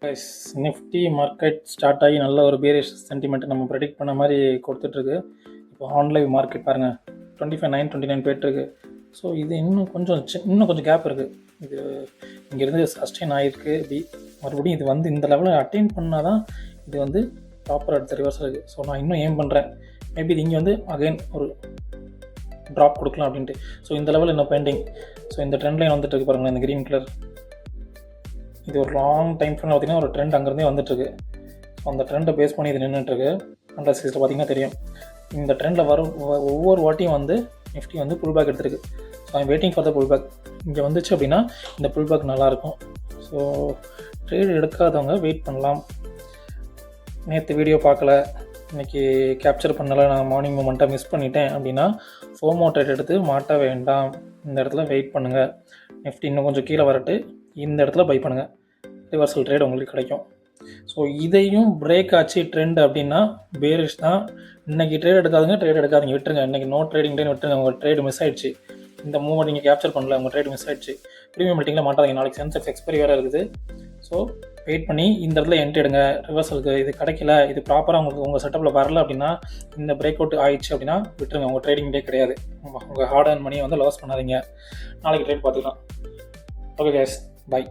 Guys, Nifty market start ஆகி நல்ல ஒரு பேரிஷ் சென்டிமெண்ட் நம்ம ப்ரெடிக்ட் பண்ண மாதிரி கொடுத்துட்ருக்கு. இப்போ ஆன்லைன் மார்க்கெட் பாருங்கள், 25,929 போயிட்டுருக்கு. ஸோ இது இன்னும் கொஞ்சம் கேப் இருக்குது. இது இங்கேருந்து சஸ்டெயின் ஆகிருக்கு. மறுபடியும் இது வந்து இந்த லெவலில் அட்டைன் பண்ணால் தான் இது வந்து ப்ராப்பர் அடுத்த ரிவர்ஸ் இருக்குது. ஸோ நான் இன்னும் ஏம் பண்ணுறேன், மேபி இது இங்கே வந்து அகைன் ஒரு ட்ராப் கொடுக்கலாம் அப்படின்ட்டு. ஸோ இந்த லெவல் இன்னும் பெண்டிங். ஸோ இந்த ட்ரெண்ட் லைன் வந்துட்டு இருக்கு பாருங்களேன், இந்த க்ரீன் கலர். இது ஒரு லாங் டைம் ஃப்ரேம் பார்த்திங்கன்னா ஒரு ட்ரெண்ட் அங்கேருந்தே வந்துட்டுருக்கு. ஸோ அந்த ட்ரெண்டை பேஸ் பண்ணி இது நின்றுட்டுருக்கு. அண்டர் சீஸில் பார்த்திங்கன்னா தெரியும். இந்த ட்ரெண்டில் வரும் ஒவ்வொரு வாட்டியும் வந்து நிஃப்டி வந்து புல் பேக் எடுத்துருக்கு. So I'm waiting for the pullback. இங்கே வந்துச்சு அப்படின்னா இந்த புல் பேக் நல்லாயிருக்கும். ஸோ ட்ரேட் எடுக்காதவங்க வெயிட் பண்ணலாம். நேற்று வீடியோ பார்க்கல, இன்றைக்கி கேப்சர் பண்ணலை, நான் மார்னிங் மூமெண்ட்டாக மிஸ் பண்ணிட்டேன் அப்படின்னா ஃபோமோ ட்ரேட் எடுத்து மாட்ட வேண்டாம். இந்த இடத்துல வெயிட் பண்ணுங்கள். நிஃப்டி இன்னும் கொஞ்சம் கீழே வரட்டு, இந்த இடத்துல பை பண்ணுங்கள், ரிவர்சல் ட்ரேட் உங்களுக்கு கிடைக்கும். ஸோ இதையும் பிரேக் ஆச்சு ட்ரெண்ட் அப்படின்னா பேரிஷ் தான். இன்றைக்கி ட்ரேட் எடுக்காதீங்க, விட்டுருங்க. இன்றைக்கி நோ ட்ரேடிங் டேன்னு விட்டுருங்க. உங்கள் ட்ரேடு மிஸ் ஆகிடுச்சு. இந்த மூவ்மெண்ட் நீங்கள் கேப்சர் பண்ணல, உங்கள் ட்ரேட் மிஸ் ஆகிடுச்சு. ப்ரீமியம் மீட்டிங்கில் மாட்டாதீங்க. நாளைக்கு சென்செக்ஸ் எக்ஸ்பைரி வேறு இருக்குது. ஸோ வெயிட் பண்ணி இந்த இடத்துல என்ட்ரி எடுங்க. ரிவர்சலுக்கு இது கிடைக்கல, இது ப்ராப்பராக உங்களுக்கு உங்கள் செட்டப்பில் வரல அப்படின்னா, இந்த பிரேக் அவுட் ஆயிடுச்சு அப்படின்னா விட்டுருங்க. உங்கள் ட்ரேடிங் டே கிடையாது. உங்கள் ஹார்ட் அண்ட் மணியை வந்து லாஸ் பண்ணாதீங்க. நாளைக்கு ட்ரேட் பார்த்துக்கலாம். Okay guys, by.